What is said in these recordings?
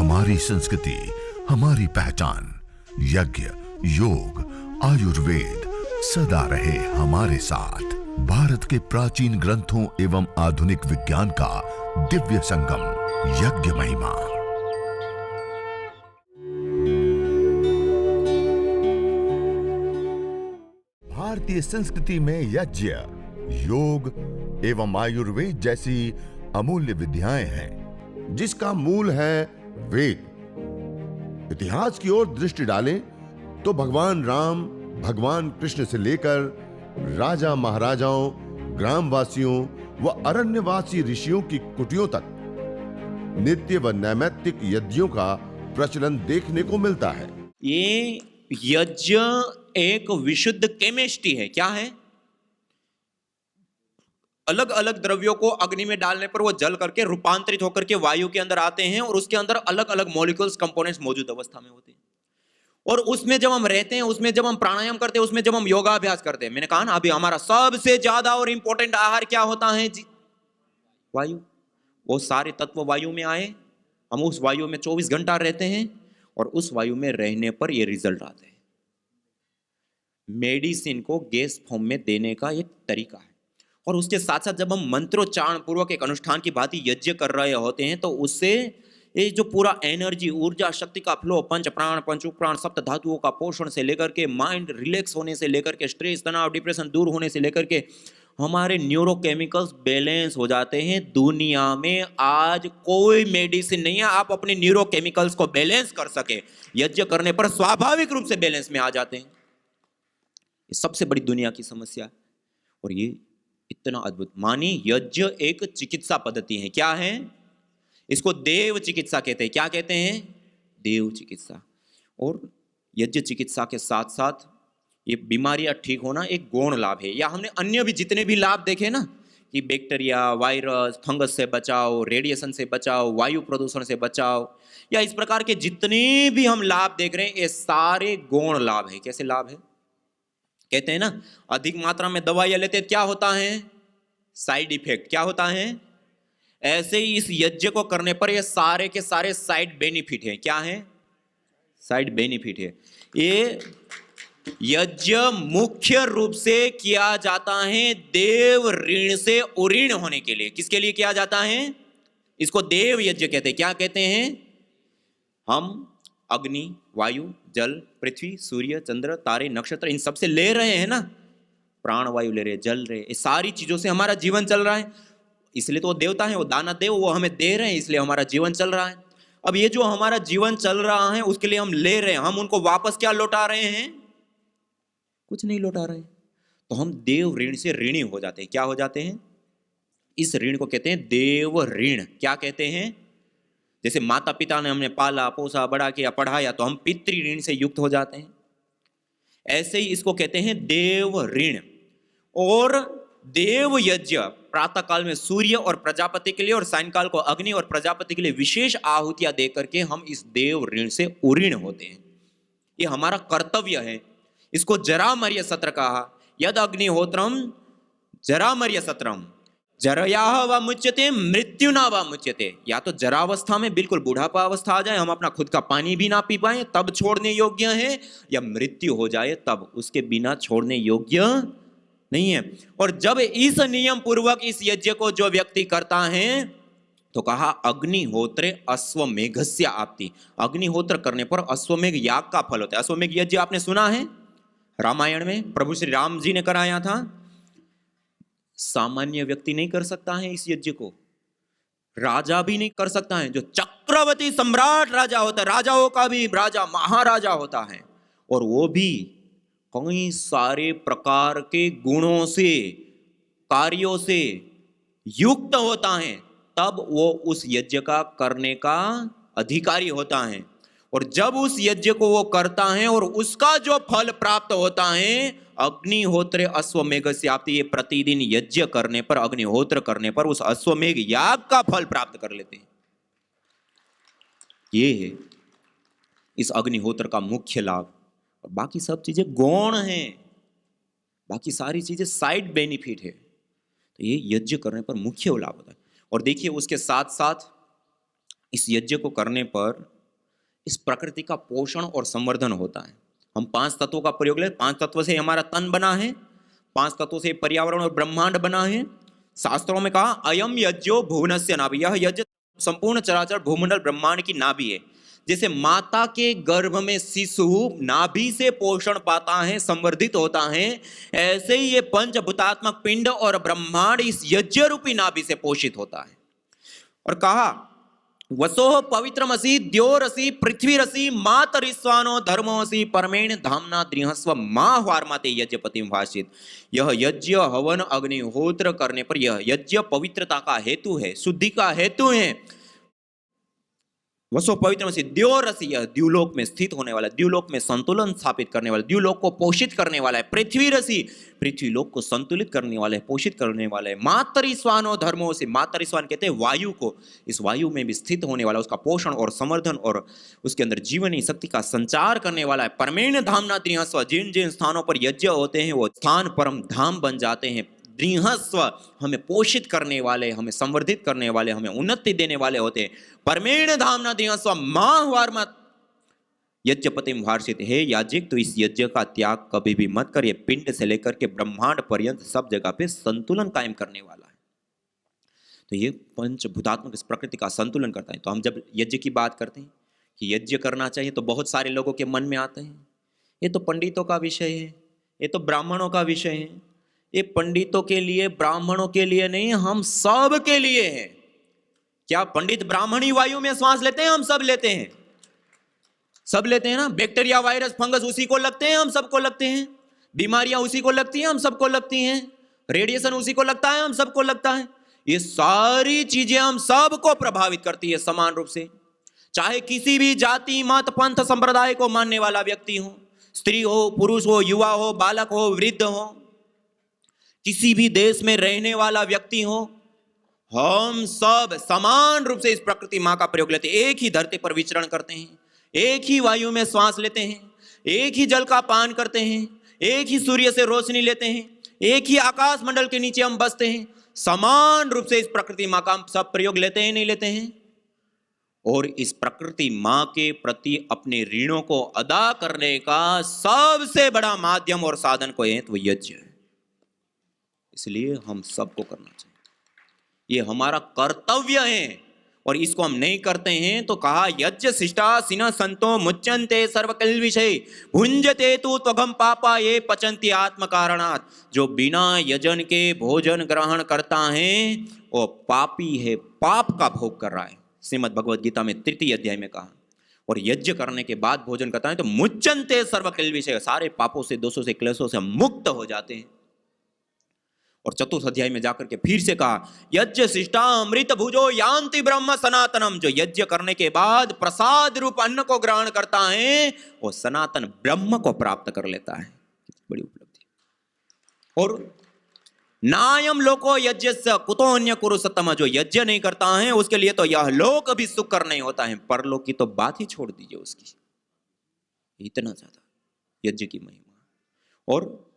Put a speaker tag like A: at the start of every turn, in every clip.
A: हमारी संस्कृति, हमारी पहचान। यज्ञ, योग, आयुर्वेद सदा रहे हमारे साथ। भारत के प्राचीन ग्रंथों एवं आधुनिक विज्ञान का दिव्य संगम, यज्ञ महिमा। भारतीय संस्कृति में यज्ञ, योग एवं आयुर्वेद जैसी अमूल्य विद्याएं हैं, जिसका मूल है वेद। इतिहास की ओर दृष्टि डालें तो भगवान राम, भगवान कृष्ण से लेकर राजा महाराजाओं, ग्रामवासियों व अरण्यवासी ऋषियों की कुटियों तक नित्य व नैमित्तिक यज्ञों का प्रचलन देखने को मिलता है।
B: ये यज्ञ एक विशुद्ध केमिस्ट्री है। क्या है? अलग अलग द्रव्यों को अग्नि में डालने पर वो जल करके रूपांतरित होकर के वायु के अंदर आते हैं और उसके अंदर अलग अलग मॉलिक्यूल्स, कंपोनेंट्स मौजूद अवस्था में होते हैं। और उसमें जब हम रहते हैं, उसमें जब हम प्राणायाम करते हैं, उसमें जब हम योगाभ्यास करते हैं, मैंने कहा ना अभी हमारा सबसे ज्यादा और इंपॉर्टेंट आहार क्या होता है जी? वायु। वो सारे तत्व वायु में आए, हम उस वायु में 24 घंटा रहते हैं और उस वायु में रहने पर ये रिजल्ट आते हैं। मेडिसिन को गैस फॉर्म में देने का एक तरीका है। और उसके साथ साथ जब हम मंत्रोच्चारण पूर्वक एक अनुष्ठान की भांति यज्ञ कर रहे होते हैं तो उससे ये जो पूरा एनर्जी, ऊर्जा, शक्ति का फ्लो, पंच प्राण, पंच प्राण, सप्त धातुओं का पोषण से लेकर के माइंड रिलैक्स होने से लेकर के स्ट्रेस, तनाव, डिप्रेशन दूर होने से लेकर के हमारे न्यूरोकेमिकल्स बैलेंस हो जाते हैं। दुनिया में आज कोई मेडिसिन नहीं है आप अपने न्यूरोकेमिकल्स को बैलेंस कर सके। यज्ञ करने पर स्वाभाविक रूप से बैलेंस में आ जाते हैं। ये सबसे बड़ी दुनिया की समस्या है और ये इतना अद्भुत। मानी यज्ञ एक चिकित्सा पद्धति है। क्या है? इसको देव चिकित्सा कहते हैं। क्या कहते हैं? देव चिकित्सा। और यज्ञ चिकित्सा के साथ साथ ये बीमारियां ठीक होना एक गौण लाभ है। या हमने अन्य भी जितने भी लाभ देखे ना कि बैक्टीरिया, वायरस, फंगस से बचाओ, रेडिएशन से बचाओ, वायु प्रदूषण से बचाओ, या इस प्रकार के जितने भी हम लाभ देख रहे हैं ये सारे गौण लाभ है। कैसे लाभ है? कहते हैं ना अधिक मात्रा में दवाइयां लेते क्या होता है? Side effect. क्या होता है? ऐसे ही इस यज्ञ को करने पर ये सारे के सारे साइड बेनिफिट है। क्या है? साइड बेनिफिट है। ये यज्ञ मुख्य रूप से किया जाता है देव ऋण से उऋण होने के लिए। किसके लिए किया जाता है? इसको देव यज्ञ कहते हैं। क्या कहते हैं? हम अग्नि, वायु, जल, पृथ्वी, सूर्य, चंद्र, तारे, नक्षत्र, इन सब से ले रहे हैं ना, प्राण वायु ले रहे, जल रहे, ये सारी चीजों से हमारा जीवन चल रहा है। इसलिए तो वो देवता है, वो दाना देव, वो हमें दे रहे हैं, इसलिए हमारा जीवन चल रहा है। अब ये जो हमारा जीवन चल रहा है उसके लिए हम ले रहे हैं, हम उनको वापस क्या लौटा रहे हैं? कुछ नहीं लौटा रहे हैं। तो हम देव ऋण से ऋणी हो जाते हैं। क्या हो जाते हैं? इस ऋण को कहते हैं देव ऋण। क्या कहते हैं? जैसे माता पिता ने हमने पाला, पोसा, बड़ा किया, पढ़ाया, तो हम पितृ ऋण से युक्त हो जाते हैं। ऐसे ही इसको कहते हैं देव ऋण। और देव यज्ञ प्रातः काल में सूर्य और प्रजापति के लिए और सायंकाल को अग्नि और प्रजापति के लिए विशेष आहुतियां दे करके हम इस देव ऋण से उऋण होते हैं। ये हमारा कर्तव्य है। इसको जरामर्य सत्र कहा। यद अग्निहोत्रम जरामर्य सत्रम जरयाह व मुच्यते मृत्युना व मुच्यते। या तो जरावस्था में बिल्कुल बुढ़ापा अवस्था आ जाए, हम अपना खुद का पानी भी ना पी पाए, तब छोड़ने योग्य है, या मृत्यु हो जाए तब, उसके बिना छोड़ने योग्य नहीं है। और जब इस नियम पूर्वक इस यज्ञ को जो व्यक्ति करता है तो कहा अग्निहोत्रे अश्वमेघस्य आप्ति। अग्निहोत्र करने पर अश्वमेघ याग का फल होता है। अश्वमेघ यज्ञ आपने सुना है रामायण में, प्रभु श्री राम जी ने कराया था। सामान्य व्यक्ति नहीं कर सकता है इस यज्ञ को, राजा भी नहीं कर सकता है। जो चक्रवर्ती सम्राट राजा होता है, राजाओं का भी राजा महाराजा होता है, और वो भी कई सारे प्रकार के गुणों से, कार्यों से युक्त होता है, तब वो उस यज्ञ का करने का अधिकारी होता है। और जब उस यज्ञ को वो करता है और उसका जो फल प्राप्त होता है, अग्निहोत्र अश्वमेघ स्याप्ति, ये प्रतिदिन यज्ञ करने पर, अग्निहोत्र करने पर उस अश्वमेघ याग का फल प्राप्त कर लेते हैं। ये है इस अग्निहोत्र का मुख्य लाभ। और बाकी सब चीजें गौण हैं, बाकी सारी चीजें साइड बेनिफिट है। तो ये यज्ञ करने पर मुख्य लाभ होता है। और देखिए उसके साथ साथ इस यज्ञ को करने पर इस प्रकृति का पोषण और संवर्धन होता है। हम 5 तत्वों का प्रयोग ले, 5 तत्व से हमारा तन बना है, 5 तत्वों से पर्यावरण और ब्रह्मांड बना है। शास्त्रों में कहा अयम यज्ञो भुवनस्य नाभि, यह यज्ञ संपूर्ण चराचर भूमंडल ब्रह्मांड की नाभि है। जैसे माता के गर्भ में शिशु नाभि से पोषण पाता है, संवर्धित होता है, ऐसे ही ये पंचभूतात्मक पिंड और ब्रह्मांड इस यज्ञ रूपी नाभि से पोषित होता है। और कहा वसोह पवित्रमसि द्योरसि पृथ्वीरसि मातरिस्वानो धर्मोऽसि परमेण धामना द्रिहस्व माह्वार्माते यज्ञपतिम भाषित। यह यज्ञ हवन अग्निहोत्र करने पर यह यज्ञ पवित्रता का हेतु है, शुद्धि का हेतु है। वसो पवित्रमसि द्योरसि, यह द्युलोक में स्थित होने वाला, द्युलोक में संतुलन स्थापित करने वाला, द्युलोक को पोषित करने वाला है। पृथ्वीरसि, पृथ्वीलोक को संतुलित करने वाला है, पोषित करने वाला है। मातरिस्वानो धर्मो से, मातरिस्वान कहते हैं वायु को, इस वायु में भी स्थित होने वाला, उसका पोषण और संवर्धन और उसके अंदर जीवनी शक्ति का संचार करने वाला है। परमेण धामना द्रिहस्व, जिन जिन स्थानों पर यज्ञ होते हैं वो स्थान परम धाम बन जाते हैं। द्रिहस्व, हमें पोषित करने वाले, हमें संवर्धित करने वाले, हमें उन्नति देने वाले होते हैं। परमेण धामना द्रिहस्व माह्वार्मत यज्ञपतिम भाषित। हे याज्ञिक, तो इस यज्ञ का त्याग कभी भी मत कर, ये पिंड से लेकर के ब्रह्मांड पर्यंत सब जगह पे संतुलन कायम करने वाला है। तो ये पंचभूतात्मक इस प्रकृति का संतुलन करता है। तो हम जब यज्ञ की बात करते हैं कि यज्ञ करना चाहिए, तो बहुत सारे लोगों के मन में आते हैं ये तो पंडितों का विषय है, ये तो ब्राह्मणों का विषय है। ये पंडितों के लिए, ब्राह्मणों के लिए नहीं, हम सब के लिए है। क्या पंडित ब्राह्मणी वायु में श्वास लेते हैं? हम सब लेते हैं, सब लेते हैं ना। बैक्टीरिया, वायरस, फंगस उसी को लगते हैं, हम सबको लगते हैं। बीमारियां उसी को लगती हैं, हम सबको लगती हैं। रेडिएशन उसी को लगता है, हम सबको लगता है। ये सारी चीजें हम सबको प्रभावित करती है समान रूप से, चाहे किसी भी जाति, मत, पंथ, संप्रदाय को मानने वाला व्यक्ति हो, स्त्री हो, पुरुष हो, युवा हो, बालक हो, वृद्ध हो, किसी भी देश में रहने वाला व्यक्ति हो, हम सब समान रूप से इस प्रकृति मां का प्रयोग लेते हैं। एक ही धरती पर विचरण करते हैं, एक ही वायु में श्वास लेते हैं, एक ही जल का पान करते हैं, एक ही सूर्य से रोशनी लेते हैं, एक ही आकाश मंडल के नीचे हम बसते हैं। समान रूप से इस प्रकृति मां का हम सब प्रयोग लेते हैं, नहीं लेते हैं? और इस प्रकृति मां के प्रति अपने ऋणों को अदा करने का सबसे बड़ा माध्यम और साधन कोई है तो यज्ञ है। इसलिए हम सबको करना चाहिए, ये हमारा कर्तव्य है। और इसको हम नहीं करते हैं तो कहा यज्ञ शिष्टा सिन संतो मुच्यन्ते सर्वकल विषय भुंजते तु त्वघम पापा ये पचन्ति आत्म कारणात्। जो बिना यजन के भोजन ग्रहण करता है वो पापी है, पाप का भोग कर रहा है। श्रीमद् भगवद गीता में 3 अध्याय में कहा। और यज्ञ करने के बाद भोजन करता है तो मुच्यन्ते सर्वकल विषय, सारे पापों से, दोषों से, क्लेशों से मुक्त हो जाते हैं। और 4 अध्याय में जाकर के फिर से कहा यज्ञ शिष्टा अमृत भुजो यान्ति ब्रह्म सनातनम। जो यज्ञ करने के बाद प्रसाद रूप अन्न को ग्रहण करता है वो सनातन ब्रह्म को प्राप्त कर लेता है। बड़ी उपलब्धि। और नायम लोको यज्ञ कुतो अन्य कुरु सतम, जो यज्ञ नहीं करता है उसके लिए तो यह लोक भी सुकर नहीं होता है, परलोक की तो बात ही छोड़ दीजिए उसकी। इतना ज्यादा यज्ञ की महिमा। और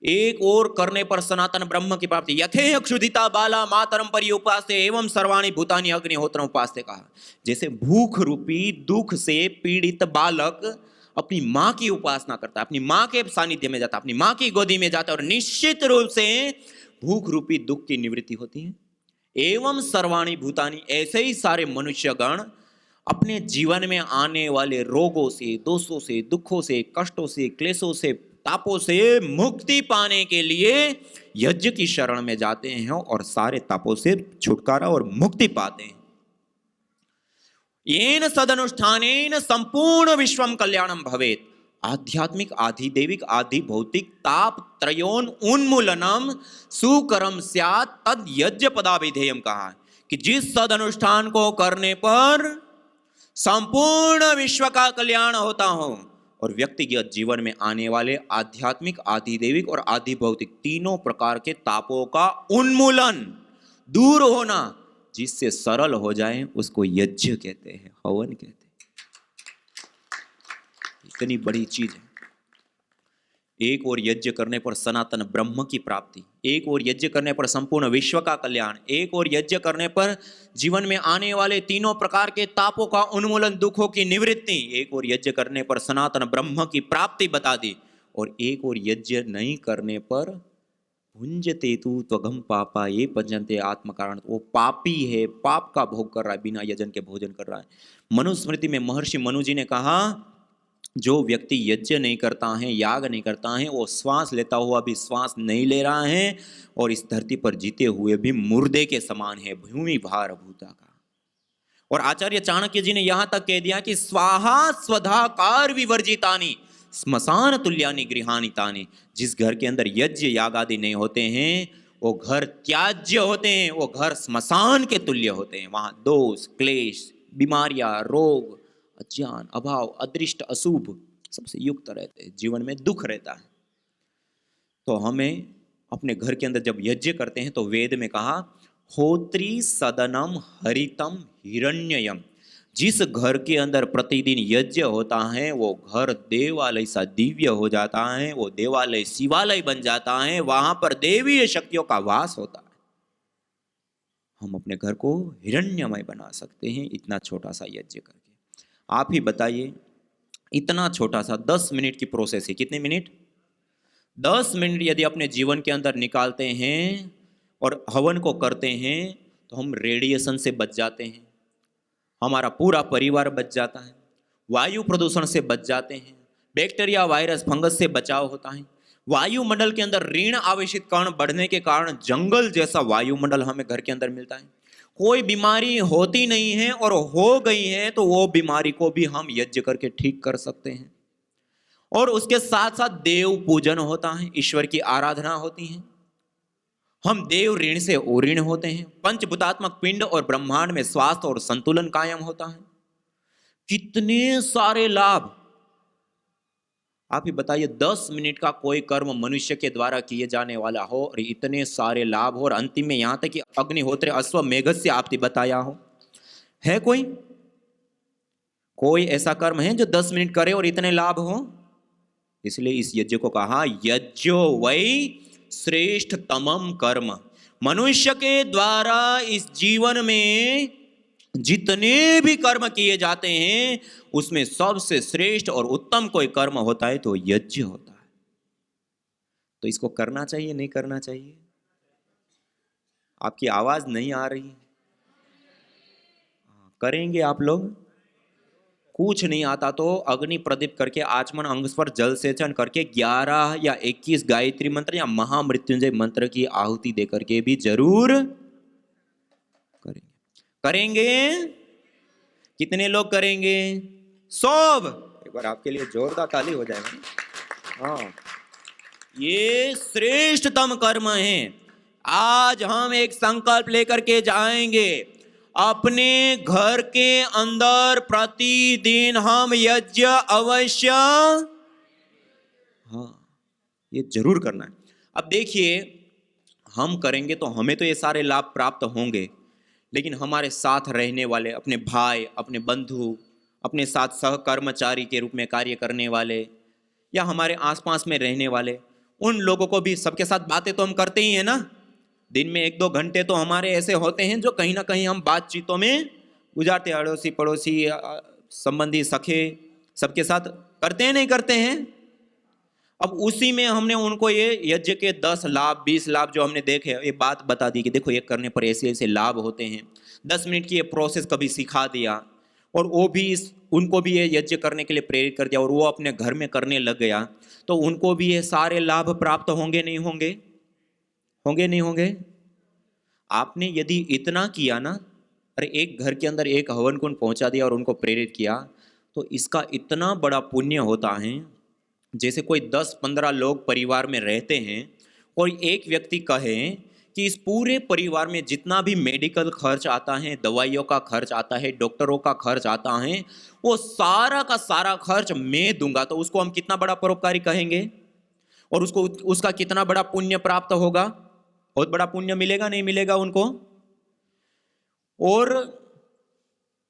B: एक और करने पर सनातन ब्रह्म की प्राप्ति। यथे क्षुधिता बाला मातरम परि उपास्ते एवं सर्वाणि भूतानि अग्निहोत्रम उपास्ते। कहा जैसे भूख रूपी दुख से पीड़ित बालक अपनी माँ की उपासना करता है, अपनी माँ के सानिध्य में जाता है, अपनी माँ की गोदी में जाता है, और निश्चित रूप से भूख रूपी दुख की निवृत्ति होती है। एवं सर्वाणि भूतानि, ऐसे ही सारे मनुष्यगण अपने जीवन में आने वाले रोगों से, दोषों से, दुखों से, कष्टों से, क्लेशों से, तापों से मुक्ति पाने के लिए यज्ञ की शरण में जाते हैं और सारे तापों से छुटकारा और मुक्ति पाते हैं। येन सदनुष्ठानेन संपूर्ण विश्वम कल्याणम भवेत्। आध्यात्मिक, आधिदैविक, आधि भौतिक ताप त्रयोन उन्मूलनम सुकरम स्यात् तद यज्ञ पदाभिधेयम। कहा कि जिस सदनुष्ठान को करने पर संपूर्ण विश्व का कल्याण होता हो और व्यक्तिगत जीवन में आने वाले आध्यात्मिक, आधिदैविक और आधिभौतिक तीनों प्रकार के तापों का उन्मूलन, दूर होना, जिससे सरल हो जाए, उसको यज्ञ कहते हैं, हवन कहते हैं। इतनी बड़ी चीज है। एक और यज्ञ करने पर सनातन ब्रह्म की प्राप्ति, एक और यज्ञ करने पर संपूर्ण विश्व का कल्याण, एक और यज्ञ करने पर जीवन में आने वाले तीनों प्रकार के तापों का उन्मूलन, दुखों की निवृत्ति, एक और यज्ञ करने पर सनातन ब्रह्म की प्राप्ति बता दी, और एक और यज्ञ नहीं करने पर भुंजते तु त्वगम पापा ये भजन्ते आत्म कारण, वो पापी है, पाप का भोग कर रहा है, बिना यजन के भोजन कर रहा है। मनुस्मृति में महर्षि मनु जी ने कहा, जो व्यक्ति यज्ञ नहीं करता है, याग नहीं करता है, वो श्वास लेता हुआ भी श्वास नहीं ले रहा है, और इस धरती पर जीते हुए भी मुर्दे के समान है, भूमि भार भूता का। और आचार्य चाणक्य जी ने यहां तक कह दिया कि स्वाहा स्वधा कार विवर्जितानि स्मशान तुल्यानि गृहानि तानि, जिस घर के अंदर यज्ञ याग आदि नहीं होते हैं वो घर त्याज्य होते हैं, वो घर स्मशान के तुल्य होते हैं। वहां दोष, क्लेश, बीमारियां, रोग, अज्ञान, अभाव, अदृष्ट, अशुभ सबसे युक्त रहते हैं, जीवन में दुख रहता है। तो हमें अपने घर के अंदर जब यज्ञ करते हैं तो वेद में कहा, होत्री सदनम हरितम हिरण्ययम, जिस घर के अंदर प्रतिदिन यज्ञ होता है वो घर देवालय सा दिव्य हो जाता है, वो देवालय शिवालय बन जाता है, वहां पर देवीय शक्तियों का वास होता है। हम अपने घर को हिरण्यमय बना सकते हैं इतना छोटा सा यज्ञ करके। आप ही बताइए, इतना छोटा सा 10 मिनट की प्रोसेस है, कितने मिनट? 10 मिनट यदि अपने जीवन के अंदर निकालते हैं और हवन को करते हैं तो हम रेडिएशन से बच जाते हैं, हमारा पूरा परिवार बच जाता है, वायु प्रदूषण से बच जाते हैं, बैक्टीरिया, वायरस, फंगस से बचाव होता है, वायुमंडल के अंदर ऋण आवेशित कण बढ़ने के कारण जंगल जैसा वायुमंडल हमें घर के अंदर मिलता है, कोई बीमारी होती नहीं है, और हो गई है तो वो बीमारी को भी हम यज्ञ करके ठीक कर सकते हैं। और उसके साथ साथ देव पूजन होता है, ईश्वर की आराधना होती है, हम देव ऋण से ओऋण होते हैं, पंचभूतात्मक पिंड और ब्रह्मांड में स्वास्थ्य और संतुलन कायम होता है। कितने सारे लाभ! आप ही बताइए, 10 मिनट का कोई कर्म मनुष्य के द्वारा किए जाने वाला हो और इतने सारे लाभ हो, और अंतिम में यहां तक कि अग्निहोत्र अश्वमेघस्य आपने बताया हो, है कोई ऐसा कर्म है जो 10 मिनट करे और इतने लाभ हो? इसलिए इस यज्ञ को कहा यज्ञो वै श्रेष्ठ तमम कर्म। मनुष्य के द्वारा इस जीवन में जितने भी कर्म किए जाते हैं उसमें सबसे श्रेष्ठ और उत्तम कोई कर्म होता है तो यज्ञ होता है। तो इसको करना चाहिए, नहीं करना चाहिए? आपकी आवाज नहीं आ रही। करेंगे आप लोग? कुछ नहीं आता तो अग्नि प्रदीप करके आचमन अंग पर जल सेचन करके 11 या 21 गायत्री मंत्र या महामृत्युंजय मंत्र की आहुति देकर के भी जरूर करेंगे। कितने लोग करेंगे? सब। एक बार आपके लिए जोरदार ताली हो जाएगा। हाँ, ये श्रेष्ठतम कर्म है। आज हम एक संकल्प लेकर के जाएंगे, अपने घर के अंदर प्रतिदिन हम यज्ञ अवश्य, हाँ, ये जरूर करना है। अब देखिए, हम करेंगे तो हमें तो ये सारे लाभ प्राप्त होंगे, लेकिन हमारे साथ रहने वाले अपने भाई, अपने बंधु, अपने साथ सहकर्मचारी के रूप में कार्य करने वाले या हमारे आसपास में रहने वाले, उन लोगों को भी, सबके साथ बातें तो हम करते ही हैं ना। दिन में 1-2 घंटे तो हमारे ऐसे होते हैं जो कहीं ना कहीं हम बातचीतों में गुजारते, अड़ोसी पड़ोसी संबंधी सखे सबके साथ करते हैं, नहीं करते हैं? अब उसी में हमने उनको ये यज्ञ के 10 लाभ 20 लाभ जो हमने देखे, ये बात बता दी कि देखो ये करने पर ऐसे ऐसे लाभ होते हैं। 10 मिनट की ये प्रोसेस कभी सिखा दिया, और वो भी उनको भी ये यज्ञ करने के लिए प्रेरित कर दिया, और वो अपने घर में करने लग गया, तो उनको भी ये सारे लाभ प्राप्त होंगे नहीं होंगे? होंगे नहीं होंगे? आपने यदि इतना किया ना, अरे एक घर के अंदर एक हवन कुंड पहुंचा दिया और उनको प्रेरित किया, तो इसका इतना बड़ा पुण्य होता है। जैसे कोई 10-15 लोग परिवार में रहते हैं, और एक व्यक्ति कहे कि इस पूरे परिवार में जितना भी मेडिकल खर्च आता है, दवाइयों का खर्च आता है, डॉक्टरों का खर्च आता है, वो सारा का सारा खर्च मैं दूंगा, तो उसको हम कितना बड़ा परोपकारी कहेंगे, और उसको उसका कितना बड़ा पुण्य प्राप्त होगा? बहुत बड़ा पुण्य मिलेगा, नहीं मिलेगा उनको? और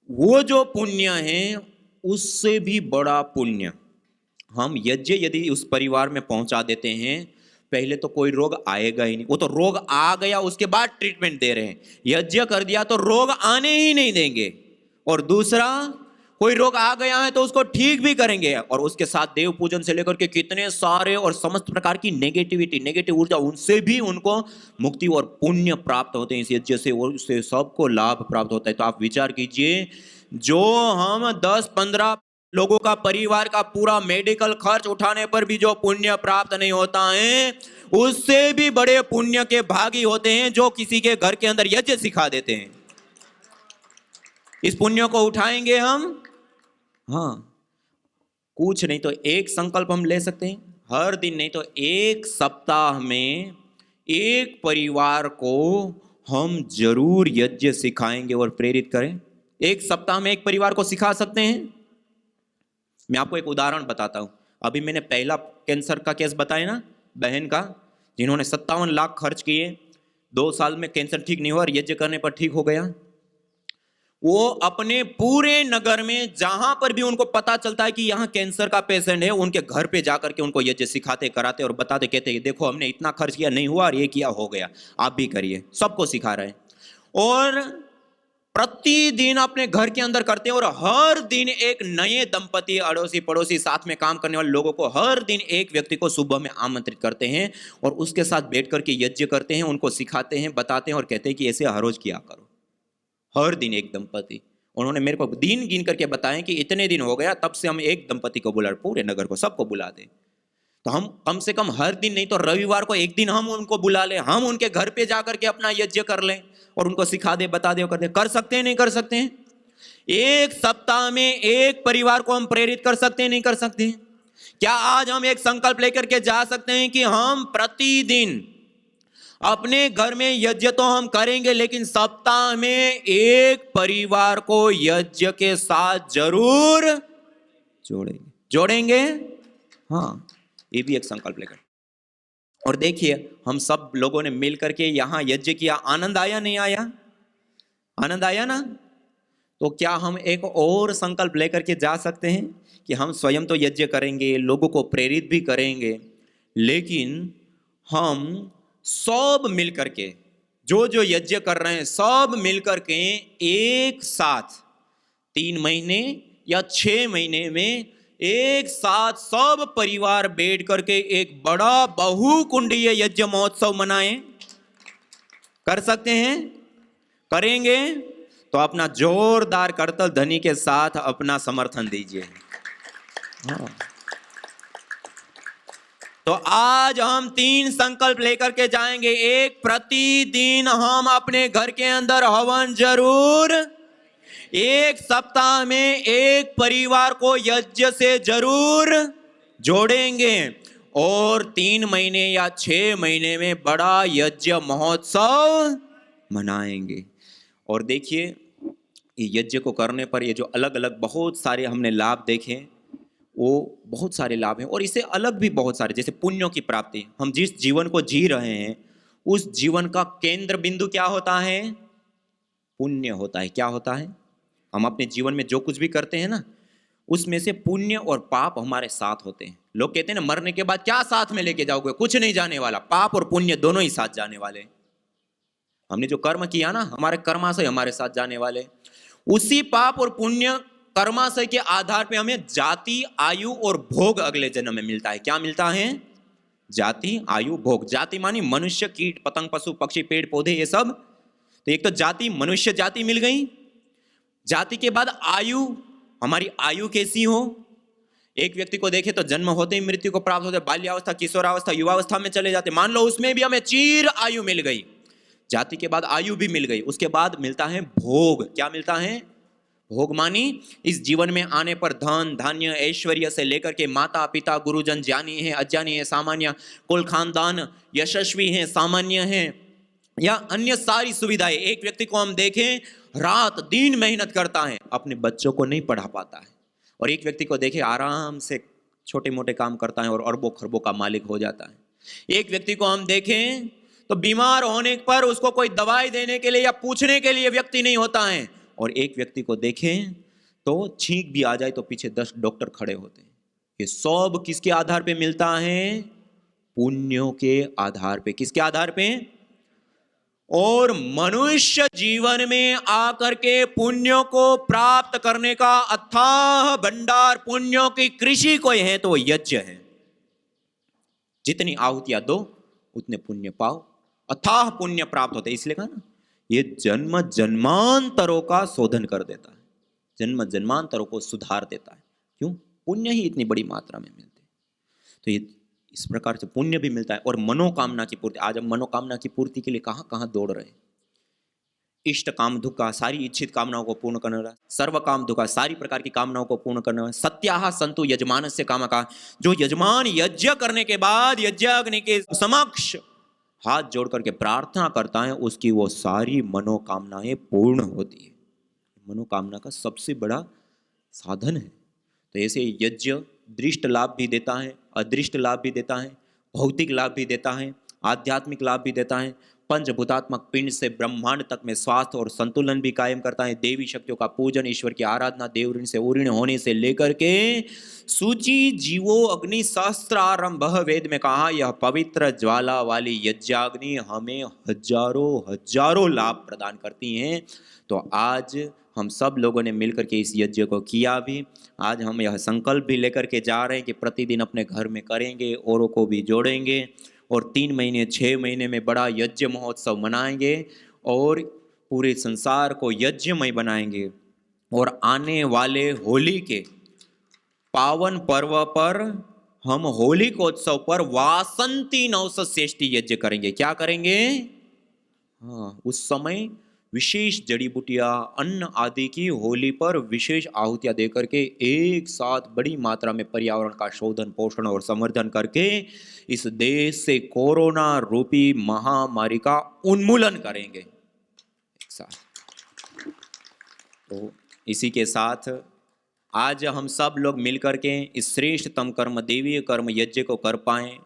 B: वो जो पुण्य है उससे भी बड़ा पुण्य हम यज्ञ यदि उस परिवार में पहुंचा देते हैं, पहले तो कोई रोग आएगा ही नहीं, वो तो रोग आ गया उसके बाद ट्रीटमेंट दे रहे हैं। यज्ञ कर दिया तो रोग आने ही नहीं देंगे। और दूसरा, कोई रोग आ गया है तो उसको ठीक भी करेंगे, और उसके साथ देव पूजन से लेकर के कितने सारे और समस्त प्रकार की नेगेटिव ऊर्जा, उनसे भी उनको मुक्ति और पुण्य प्राप्त होते हैं इस यज्ञ से, और उससे सबको लाभ प्राप्त होता है। तो आप विचार कीजिए, जो हम 10-15 लोगों का परिवार का पूरा मेडिकल खर्च उठाने पर भी जो पुण्य प्राप्त नहीं होता है, उससे भी बड़े पुण्य के भागी होते हैं जो किसी के घर के अंदर यज्ञ सिखा देते हैं। इस पुण्य को उठाएंगे हम। हाँ, कुछ नहीं तो एक संकल्प हम ले सकते हैं, हर दिन नहीं तो एक सप्ताह में एक परिवार को हम जरूर यज्ञ सिखाएंगे और प्रेरित करें। एक सप्ताह में एक परिवार को सिखा सकते हैं। मैं आपको एक उदाहरण बताता हूं। अभी मैंने पहला कैंसर का केस बताया ना, बहन का, जिन्होंने 57 लाख खर्च किए, 2 साल में कैंसर ठीक नहीं हुआ और यज्ञ करने पर ठीक हो गया। वो अपने पूरे नगर में जहां पर भी उनको पता चलता है कि यहाँ कैंसर का पेशेंट है, उनके घर पे जाकर के उनको यज्ञ सिखाते, कराते और बताते, कहते देखो हमने इतना खर्च किया, नहीं हुआ और ये किया, हो गया, आप भी करिए। सबको सिखा रहे हैं और प्रतिदिन अपने घर के अंदर करते हैं। और हर दिन एक नए दंपति, अड़ोसी पड़ोसी, साथ में काम करने वाले लोगों को हर दिन एक व्यक्ति को सुबह में आमंत्रित करते हैं और उसके साथ बैठ करके यज्ञ करते हैं, उनको सिखाते हैं, बताते हैं और कहते हैं कि ऐसे हर रोज किया करो। हर दिन एक दंपति। उन्होंने मेरे को दिन गिन करके बताया कि इतने दिन हो गया, तब से हम एक दंपति को बुला, पूरे नगर को सबको बुला दें। तो हम कम से कम हर दिन नहीं तो रविवार को एक दिन हम उनको बुला लें, हम उनके घर पे जाकर के अपना यज्ञ कर लें और उनको सिखा दे, बता दे, कर दे। कर सकते हैं, नहीं कर सकते हैं? एक सप्ताह में एक परिवार को हम प्रेरित कर सकते हैं, नहीं कर सकते हैं? क्या आज हम एक संकल्प लेकर के जा सकते हैं कि हम प्रतिदिन अपने घर में यज्ञ तो हम करेंगे, लेकिन सप्ताह में एक परिवार को यज्ञ के साथ जरूर जोड़ेंगे? हाँ, ये भी एक संकल्प लेकर। और देखिए, हम सब लोगों ने मिल करके यहां यज्ञ किया, आनंद आया नहीं आया? आनंद आया ना? तो क्या हम एक और संकल्प लेकर के जा सकते हैं कि हम स्वयं तो यज्ञ करेंगे, लोगों को प्रेरित भी करेंगे, लेकिन हम सब मिल करके, जो जो यज्ञ कर रहे हैं सब मिल करके एक साथ 3 महीने या 6 महीने में एक साथ सब परिवार बैठ करके एक बड़ा बहुकुंडीय यज्ञ महोत्सव मनाएं? कर सकते हैं? करेंगे? तो अपना जोरदार करतल ध्वनि के साथ अपना समर्थन दीजिए। हाँ। तो आज हम 3 संकल्प लेकर के जाएंगे। एक, प्रतिदिन हम अपने घर के अंदर हवन जरूर, एक सप्ताह में एक परिवार को यज्ञ से जरूर जोड़ेंगे, और 3 महीने या 6 महीने में बड़ा यज्ञ महोत्सव मनाएंगे। और देखिए, ये यज्ञ को करने पर ये जो अलग अलग बहुत सारे हमने लाभ देखे, वो बहुत सारे लाभ हैं। और इससे अलग भी बहुत सारे, जैसे पुण्यों की प्राप्ति। हम जिस जीवन को जी रहे हैं उस जीवन का केंद्र बिंदु क्या होता है? पुण्य होता है। क्या होता है? हम अपने जीवन में जो कुछ भी करते हैं ना, उसमें से पुण्य और पाप हमारे साथ होते हैं। लोग कहते हैं ना, मरने के बाद क्या साथ में लेके जाओगे? कुछ नहीं जाने वाला, पाप और पुण्य दोनों ही साथ जाने वाले। हमने जो कर्म किया ना, हमारे कर्माशय हमारे साथ जाने वाले। उसी पाप और पुण्य कर्माशय के आधार पे हमें जाति, आयु और भोग अगले जन्म में मिलता है। क्या मिलता है? जाति, आयु, भोग। जाति मानी मनुष्य, कीट, पतंग, पशु, पक्षी, पेड़ पौधे, ये सब। तो एक तो जाति, मनुष्य जाति मिल गई। जाति के बाद आयु, हमारी आयु कैसी हो? एक व्यक्ति को देखे तो जन्म होते ही मृत्यु को प्राप्त होते, बाल्यावस्था, किशोरावस्था, युवावस्था में चले जाते। मान लो उसमें भी हमें चिर आयु मिल गई। जाति के बाद आयु भी मिल गई। उसके बाद मिलता है भोग। क्या मिलता है? भोग मानी इस जीवन में आने पर धन, धान्य, ऐश्वर्य से लेकर के माता पिता, गुरुजन, ज्ञानी है, अज्ञानी है, सामान्य, कुल खानदान, यशस्वी है, सामान्य है, या अन्य सारी सुविधाएं। एक व्यक्ति को हम देखें, रात दिन मेहनत करता है, अपने बच्चों को नहीं पढ़ा पाता है। और एक व्यक्ति को देखें, आराम से छोटे मोटे काम करता है और अरबों खरबों का मालिक हो जाता है। एक व्यक्ति को हम देखें तो बीमार होने पर उसको कोई दवाई देने के लिए या पूछने के लिए व्यक्ति नहीं होता है। और एक व्यक्ति को देखें तो छींक भी आ जाए तो पीछे 10 डॉक्टर खड़े होते हैं। कि सब किसके आधार पे मिलता है? पुण्यों के आधार पे। किसके आधार पे? और मनुष्य जीवन में आकर के पुण्यों को प्राप्त करने का अथाह भंडार, पुण्यों की कृषि कोई है तो वो यज्ञ है। जितनी आहुतियां दो उतने पुण्य पाओ, अथाह पुण्य प्राप्त होते। इसलिए कहा ना, ये जन्म जन्मांतरों का शोधन कर देता है, जन्म जन्मांतरों को सुधार देता है। क्यों? पुण्य ही इतनी बड़ी मात्रा में मिलते हैं। तो ये इस प्रकार से पुण्य भी मिलता है। और मनोकामना की पूर्ति, आज हम मनोकामना की पूर्ति के लिए कहां कहां दौड़ रहे हैं। इष्ट काम दुखा, सारी इच्छित कामनाओं को पूर्ण करने वाला, सर्व काम दुखा, सारी प्रकार की कामनाओं को पूर्ण करने वाला, सत्याह संतु यजमानस्य कामका, जो यजमान यज्ञ करने के बाद यज्ञ अग्नि के समक्ष हाथ जोड़ करके प्रार्थना करता है, उसकी वो सारी मनोकामनाएं पूर्ण होती है। मनोकामना का सबसे बड़ा साधन है। तो ऐसे यज्ञ दृष्ट लाभ भी देता है, अदृष्ट लाभ भी देता है, भौतिक लाभ भी देता है, आध्यात्मिक लाभ भी देता है। पंचभूतात्मक पिंड से ब्रह्मांड तक में स्वास्थ्य और संतुलन भी कायम करता है। देवी शक्तियों का पूजन, ईश्वर की आराधना, देव ऋण से उऋण होने से लेकर के सूची जीवो अग्नि सहस्त्रारंभ, वेद में कहा यह पवित्र ज्वाला वाली यज्ञाग्नि हमें हजारों हजारों लाभ प्रदान करती हैं। तो आज हम सब लोगों ने मिलकर के इस यज्ञ को किया भी। आज हम यह संकल्प भी लेकर के जा रहे हैं कि प्रतिदिन अपने घर में करेंगे, औरों को भी जोड़ेंगे और 3 महीने 6 महीने में बड़ा यज्ञ महोत्सव मनाएंगे और पूरे संसार को यज्ञमय बनाएंगे। और आने वाले होली के पावन पर्व पर हम होलिकोत्सव पर वासंती नवसश्रेष्ठी यज्ञ करेंगे। क्या करेंगे? हाँ, उस समय विशेष जड़ी बूटियां, अन्न आदि की होली पर विशेष आहुतियां देकर के एक साथ बड़ी मात्रा में पर्यावरण का शोधन, पोषण और संवर्धन करके इस देश से कोरोना रूपी महामारी का उन्मूलन करेंगे एक साथ। तो इसी के साथ आज हम सब लोग मिलकर के इस श्रेष्ठतम कर्म, देवीय कर्म यज्ञ को कर पाएं।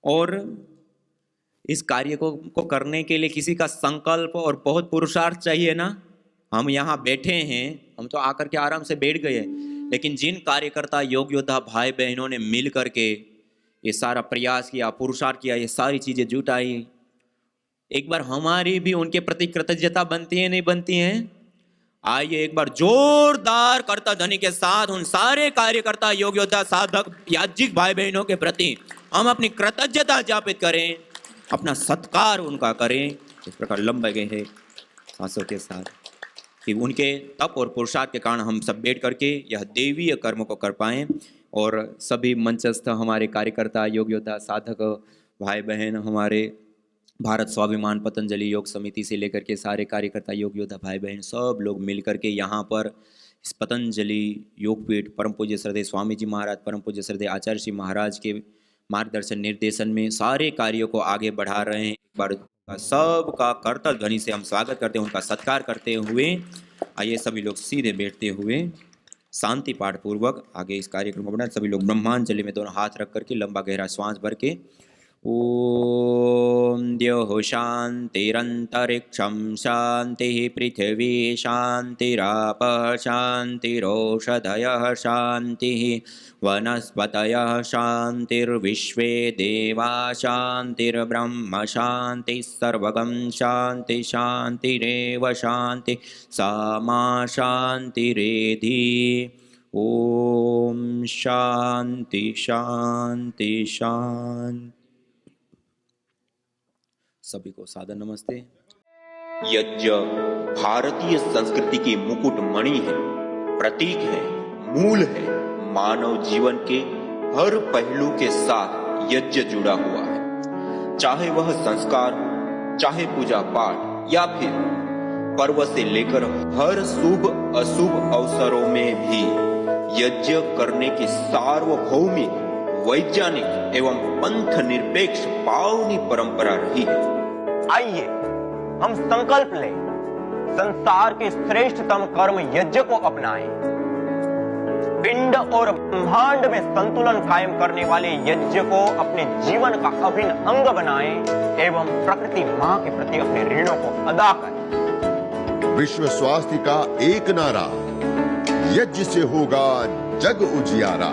B: और इस कार्य को करने के लिए किसी का संकल्प और बहुत पुरुषार्थ चाहिए ना। हम यहाँ बैठे हैं, हम तो आकर के आराम से बैठ गए, लेकिन जिन कार्यकर्ता योग योद्धा भाई बहनों ने मिल करके ये सारा प्रयास किया, पुरुषार्थ किया, ये सारी चीजें जुटाई, एक बार हमारी भी उनके प्रति कृतज्ञता बनती है नहीं बनती है? आइए एक बार जोरदार करता ध्वनि के साथ उन सारे कार्यकर्ता, योग योद्धा, साधक, याज्ञिक भाई बहनों के प्रति हम अपनी कृतज्ञता ज्ञापित करें, अपना सत्कार उनका करें। इस प्रकार लंबे गए हैं सांसों के साथ कि उनके तप और पुरुषार्थ के कारण हम सब बैठ करके यह देवीय कर्म को कर पाएं। और सभी मंचस्थ हमारे कार्यकर्ता, योग योद्धा, साधक भाई बहन, हमारे भारत स्वाभिमान पतंजलि योग समिति से लेकर के सारे कार्यकर्ता, योग योद्धा भाई बहन, सब लोग मिल करके यहाँ पर इस पतंजलि योगपीठ परम पूज्य श्रद्धेय स्वामी जी महाराज, परम पूज्य श्रद्धेय आचार्य श्री महाराज के मार्गदर्शन निर्देशन में सारे कार्यों को आगे बढ़ा रहे हैं। एक बार सबका करतल ध्वनि से हम स्वागत करते हैं, उनका सत्कार करते हुए। आइए सभी लोग सीधे बैठते हुए शांति पाठ पूर्वक आगे इस कार्यक्रम को बढ़ाएं। सभी लोग ब्रह्मांजलि में दोनों हाथ रख करके लंबा गहरा श्वास भर के ओम द्योः शान्तिरन्तरिक्षं शान्तिः पृथिवी शान्तिरापः शान्तिरोषधयः शान्तिः वनस्पतयः शान्तिर्विश्वे देवा शान्तिर्ब्रह्म शान्तिः सर्वगं शान्ति शान्तिरेव शान्ति सा मा शान्तिरेधि। ओम शान्ति शान्ति शान्ति। सभी को सादर नमस्ते। यज्ञ भारतीय संस्कृति की मुकुट मणि है, प्रतीक है, मूल है। मानव जीवन के हर पहलू के साथ यज्ञ जुड़ा हुआ है, चाहे वह संस्कार हो, चाहे पूजा पाठ या फिर पर्व से लेकर हर शुभ अशुभ अवसरों में भी यज्ञ करने की सार्वभौमिक, वैज्ञानिक एवं पंथ निरपेक्ष पावनी परंपरा रही है।
C: आइए हम संकल्प लें, संसार के श्रेष्ठतम कर्म यज्ञ को अपनाएं। पिंड और ब्रह्मांड में संतुलन कायम करने वाले यज्ञ को अपने जीवन का अभिन्न अंग बनाएं एवं प्रकृति मां के प्रति अपने ऋणों को अदा करें।
A: विश्व स्वास्थ्य का एक नारा, यज्ञ से होगा जग उजियारा।